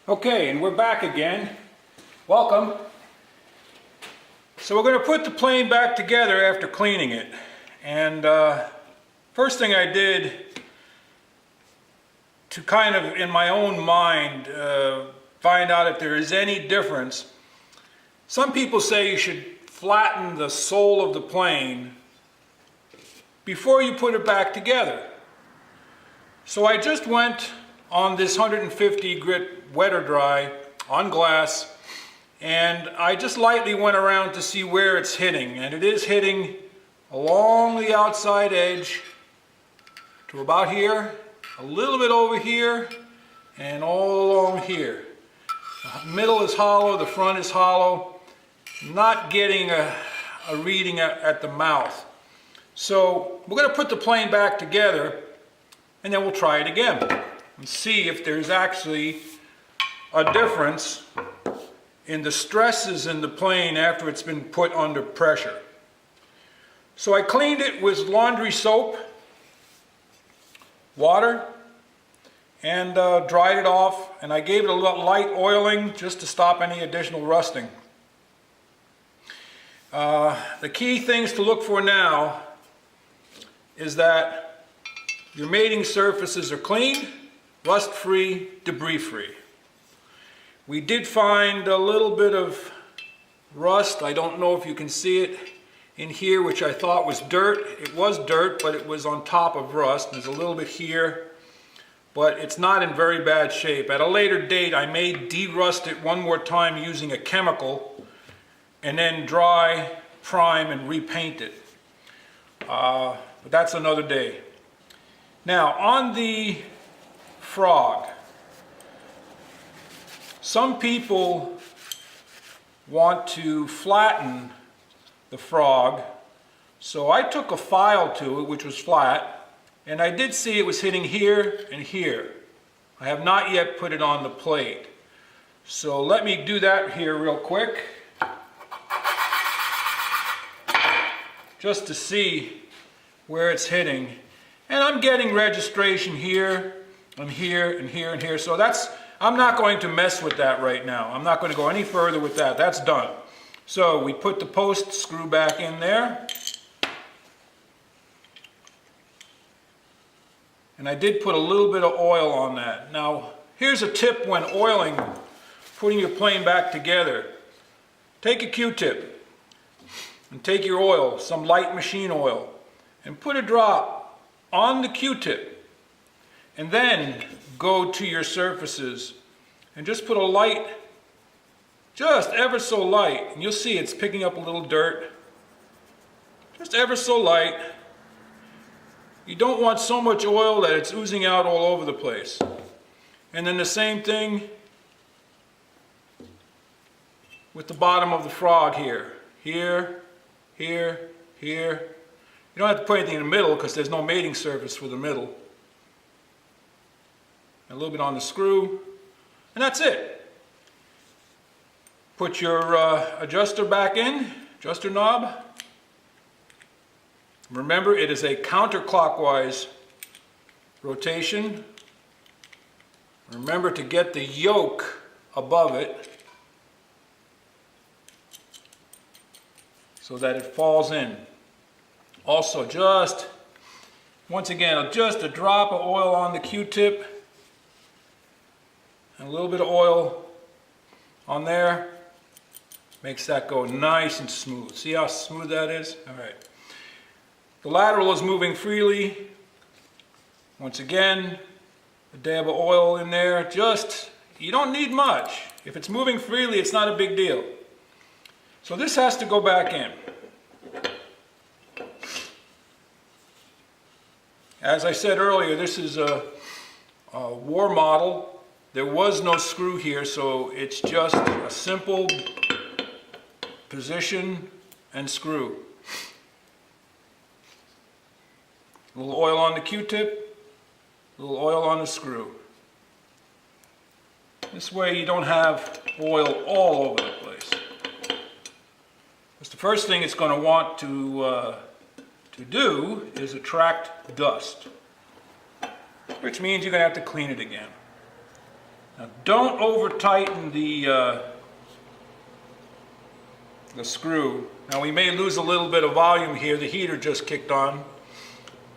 Okay, and we're back again. Welcome. So we're going to put the plane back together after cleaning it. And first thing I did to kind of, in my own mind, find out if there is any difference. Some people say you should flatten the sole of the plane before you put it back together. So I just went on this 150 grit wet or dry on glass, and I just lightly went around to see where it's hitting, and it is hitting along the outside edge to about here, a little bit over here, and all along here. The middle is hollow, the front is hollow, not getting a reading at the mouth. So we're going to put the plane back together and then we'll try it again and see if there's actually a difference in the stresses in the plane after it's been put under pressure. So I cleaned it with laundry soap, water, and dried it off, and I gave it a little light oiling just to stop any additional rusting. The key things to look for now is that your mating surfaces are clean, rust-free, debris-free. We did find a little bit of rust. I don't know if you can see it in here, which I thought was dirt. It was dirt, but it was on top of rust. There's a little bit here, but it's not in very bad shape. At a later date, I may de-rust it one more time using a chemical and then dry, prime, and repaint it. But that's another day. Now, on the frog, some people want to flatten the frog, so I took a file to it which was flat, and I did see it was hitting here and here. I have not yet put it on the plate, so let me do that here real quick just to see where it's hitting. And I'm getting registration here and here and here and here, so I'm not going to mess with that right now. I'm not going to go any further with that. That's done. So we put the post screw back in there. And I did put a little bit of oil on that. Now, here's a tip when oiling, putting your plane back together. Take a Q-tip and take your oil, some light machine oil, and put a drop on the Q-tip, and then go to your surfaces and just put a light, just ever so light, and you'll see it's picking up a little dirt, just ever so light. You don't want so much oil that it's oozing out all over the place. And then the same thing with the bottom of the frog here. Here, here, here. You don't have to put anything in the middle because there's no mating surface for the middle. A little bit on the screw, and that's it. Put your adjuster back in, adjuster knob. Remember, it is a counterclockwise rotation. Remember to get the yoke above it so that it falls in. Also, once again, just a drop of oil on the Q-tip and a little bit of oil on there makes that go nice and smooth. See how smooth that is? All right. The lateral is moving freely. Once again, a dab of oil in there. You don't need much. If it's moving freely, it's not a big deal. So this has to go back in. As I said earlier, this is a war model. There was no screw here, so it's just a simple position and screw. A little oil on the Q-tip, a little oil on the screw. This way you don't have oil all over the place. Because the first thing it's going to want to do is attract dust, which means you're going to have to clean it again. Now don't over tighten the screw. Now we may lose a little bit of volume here. The heater just kicked on.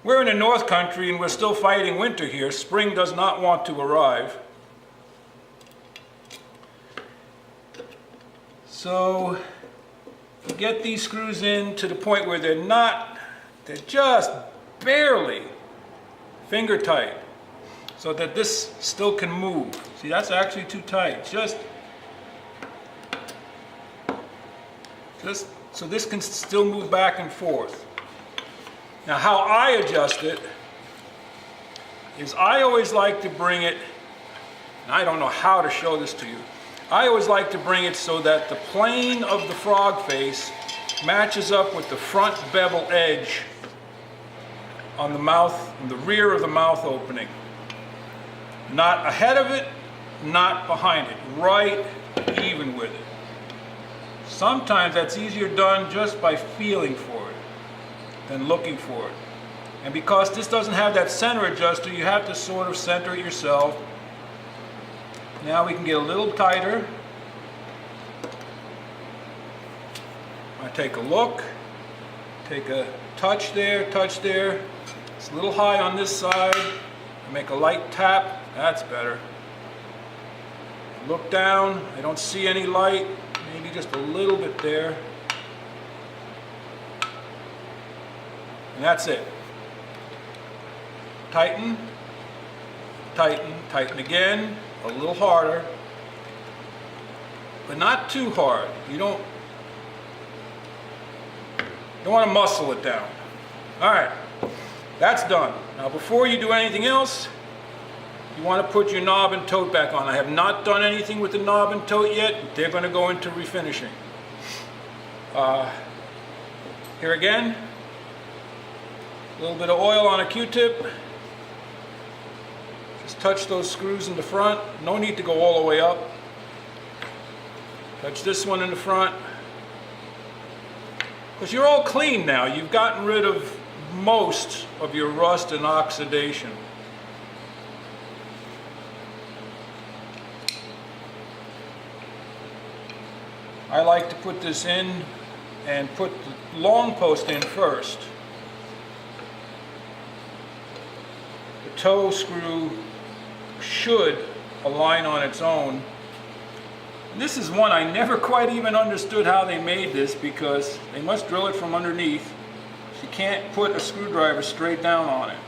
We're in the North Country and we're still fighting winter here. Spring does not want to arrive. So get these screws in to the point where they're just barely finger tight, so that this still can move. See, that's actually too tight. Just so this can still move back and forth. Now how I adjust it is I always like to bring it, and I don't know how to show this to you, I always like to bring it so that the plane of the frog face matches up with the front bevel edge on the mouth, in the rear of the mouth opening. Not ahead of it, not behind it, right even with it. Sometimes that's easier done just by feeling for it than looking for it. And because this doesn't have that center adjuster, you have to sort of center it yourself. Now we can get a little tighter. I take a look, take a touch there, It's a little high on this side. I make a light tap, that's better. Look down, I don't see any light, maybe just a little bit there. And that's it. Tighten, tighten, tighten again, a little harder, but not too hard. You don't want to muscle it down. All right, that's done. Now before you do anything else, you want to put your knob and tote back on. I have not done anything with the knob and tote yet. They're going to go into refinishing. Here again, a little bit of oil on a Q-tip. Just touch those screws in the front. No need to go all the way up. Touch this one in the front. Because you're all clean now. You've gotten rid of most of your rust and oxidation. I like to put this in and put the long post in first. The toe screw should align on its own. And this is one I never quite even understood how they made this, because they must drill it from underneath. You can't put a screwdriver straight down on it.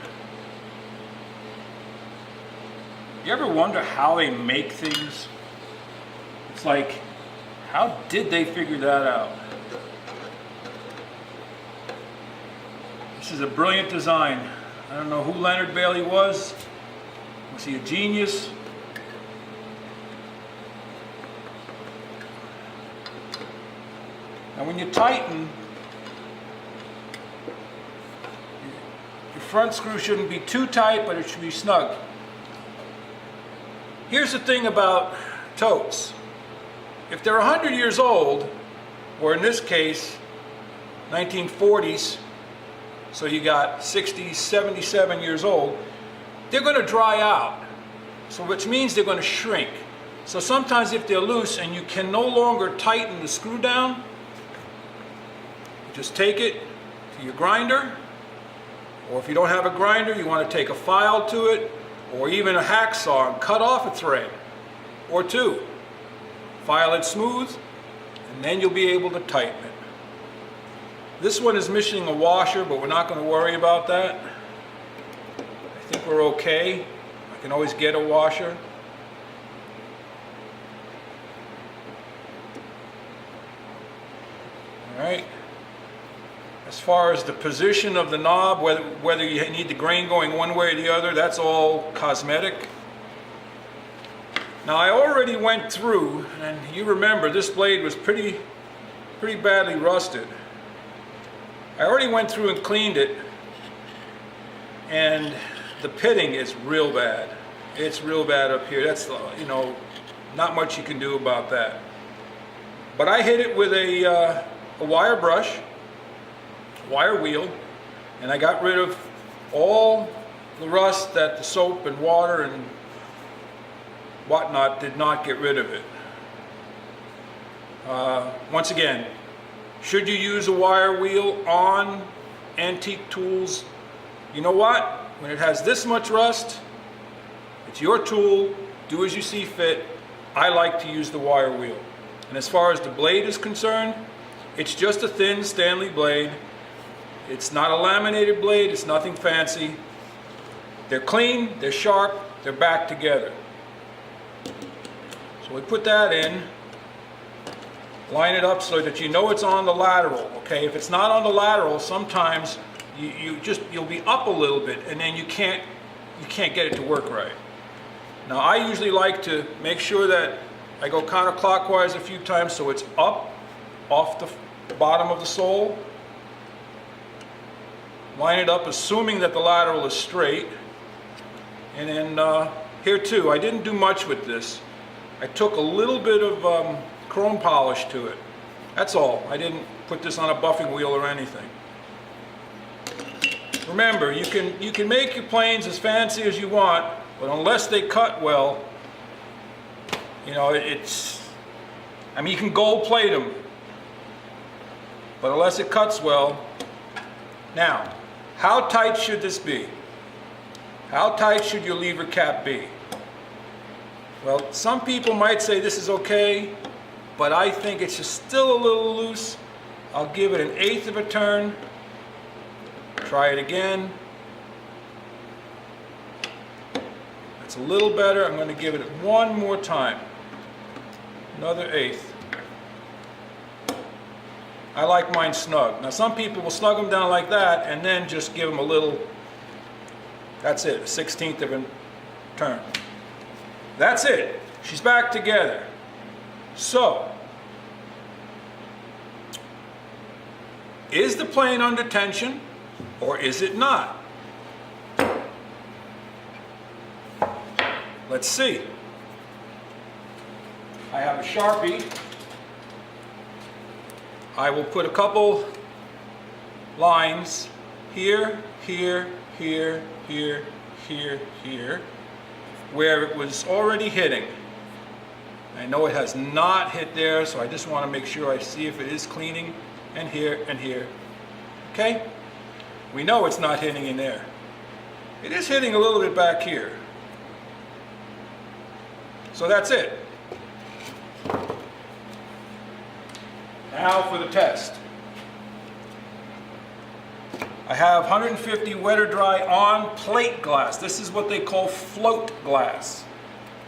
You ever wonder how they make things? It's like, how did they figure that out? This is a brilliant design. I don't know who Leonard Bailey was. Was he a genius? Now when you tighten, your front screw shouldn't be too tight, but it should be snug. Here's the thing about totes. If they're 100 years old, or in this case, 1940s, so you got 60, 77 years old, they're going to dry out. So which means they're going to shrink. So sometimes if they're loose and you can no longer tighten the screw down, you just take it to your grinder, or if you don't have a grinder, you want to take a file to it, or even a hacksaw and cut off a thread or two. File it smooth, and then you'll be able to tighten it. This one is missing a washer, but we're not going to worry about that. I think we're okay. I can always get a washer. All right. As far as the position of the knob, whether you need the grain going one way or the other, that's all cosmetic. Now I already went through, and you remember this blade was pretty badly rusted. I already went through and cleaned it, and the pitting is real bad. It's real bad up here. That's, you know, not much you can do about that. But I hit it with a wire brush, wire wheel, and I got rid of all the rust that the soap and water and whatnot did not get rid of it. Once again, should you use a wire wheel on antique tools? You know what? When it has this much rust, it's your tool, do as you see fit. I like to use the wire wheel. And as far as the blade is concerned, it's just a thin Stanley blade. It's not a laminated blade, it's nothing fancy. They're clean, they're sharp, they're back together. So we put that in, line it up so that you know it's on the lateral, okay? If it's not on the lateral, sometimes you'll be up a little bit and then you can't get it to work right. Now I usually like to make sure that I go counterclockwise a few times so it's up off the bottom of the sole. Line it up assuming that the lateral is straight. And then here too, I didn't do much with this. I took a little bit of chrome polish to it. That's all. I didn't put this on a buffing wheel or anything. Remember, you can make your planes as fancy as you want, but unless they cut well, you know, I mean, you can gold plate them, but unless it cuts well. Now, how tight should this be? How tight should your lever cap be? Well, some people might say this is okay, but I think it's just still a little loose. I'll give it 1/8 of a turn. Try it again. That's a little better. I'm going to give it one more time. Another 1/8. I like mine snug. Now some people will snug them down like that and then just give them a little, that's it, 1/16 of a turn. That's it. She's back together. So, is the plane under tension or is it not? Let's see. I have a Sharpie. I will put a couple lines here, here, here, here, here, here, where it was already hitting. I know it has not hit there, so I just want to make sure I see if it is cleaning, and here, and here. Okay? We know it's not hitting in there. It is hitting a little bit back here. So that's it. Now for the test. I have 150 wet or dry on plate glass. This is what they call float glass.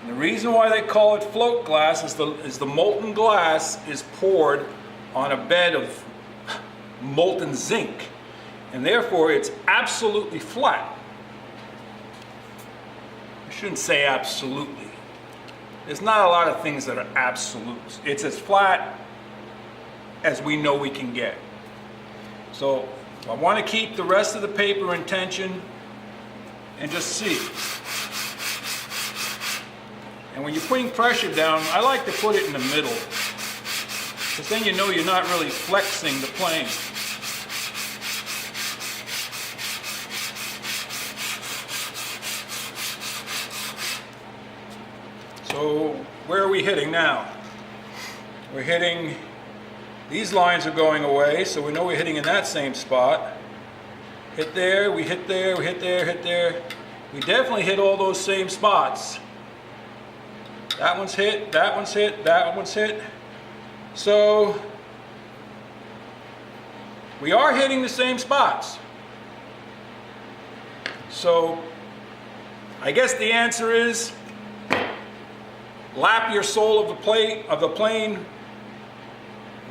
And the reason why they call it float glass is the molten glass is poured on a bed of molten zinc. And therefore it's absolutely flat. I shouldn't say absolutely. There's not a lot of things that are absolutes. It's as flat as we know we can get. So I want to keep the rest of the paper in tension and just see. And when you're putting pressure down, I like to put it in the middle, because then you know you're not really flexing the plane. So where are we hitting now? We're hitting, these lines are going away, so we know we're hitting in that same spot. Hit there, we hit there, we hit there, hit there. We definitely hit all those same spots. That one's hit, that one's hit, that one's hit. So we are hitting the same spots. So I guess the answer is lap your sole of the plane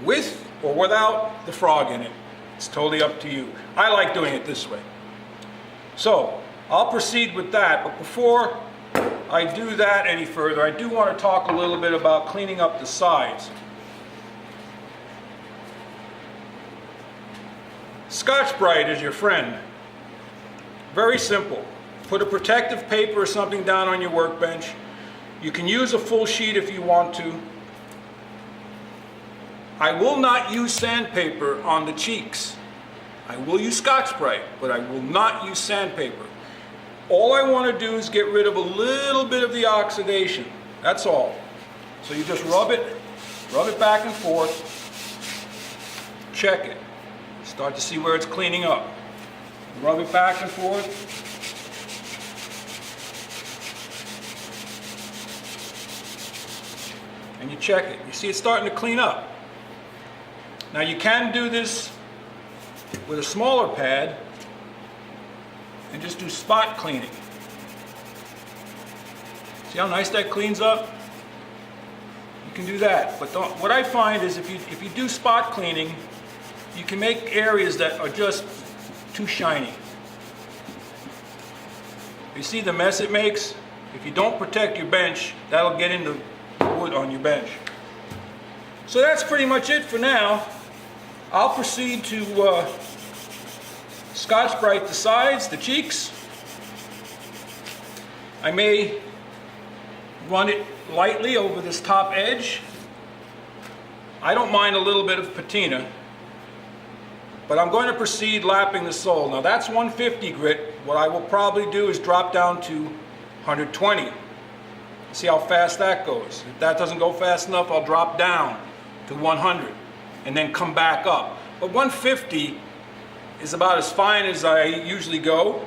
with or without the frog in it. It's totally up to you. I like doing it this way. So I'll proceed with that, but before I do that any further, I do want to talk a little bit about cleaning up the sides. Scotch-Brite is your friend. Very simple. Put a protective paper or something down on your workbench. You can use a full sheet if you want to. I will not use sandpaper on the cheeks. I will use Scotch-Brite, but I will not use sandpaper. All I want to do is get rid of a little bit of the oxidation. That's all. So you just rub it back and forth, check it. Start to see where it's cleaning up. Rub it back and forth. And you check it. You see it's starting to clean up. Now you can do this with a smaller pad and just do spot cleaning. See how nice that cleans up? You can do that, but what I find is if you do spot cleaning, you can make areas that are just too shiny. You see the mess it makes? If you don't protect your bench, that'll get into the wood on your bench. So that's pretty much it for now. I'll proceed to Scotch-Brite the sides, the cheeks. I may run it lightly over this top edge. I don't mind a little bit of patina, but I'm going to proceed lapping the sole. Now that's 150 grit. What I will probably do is drop down to 120. See how fast that goes. If that doesn't go fast enough, I'll drop down to 100 and then come back up. But 150 is about as fine as I usually go.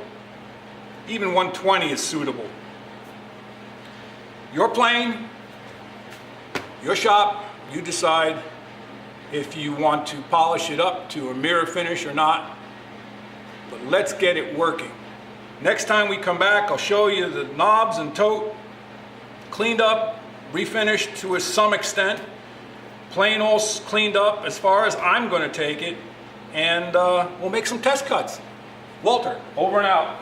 Even 120 is suitable. Your plane, your shop, you decide if you want to polish it up to a mirror finish or not. But let's get it working. Next time we come back, I'll show you the knobs and tote cleaned up, refinished to some extent, plane all cleaned up as far as I'm going to take it, and we'll make some test cuts. Walter, over and out.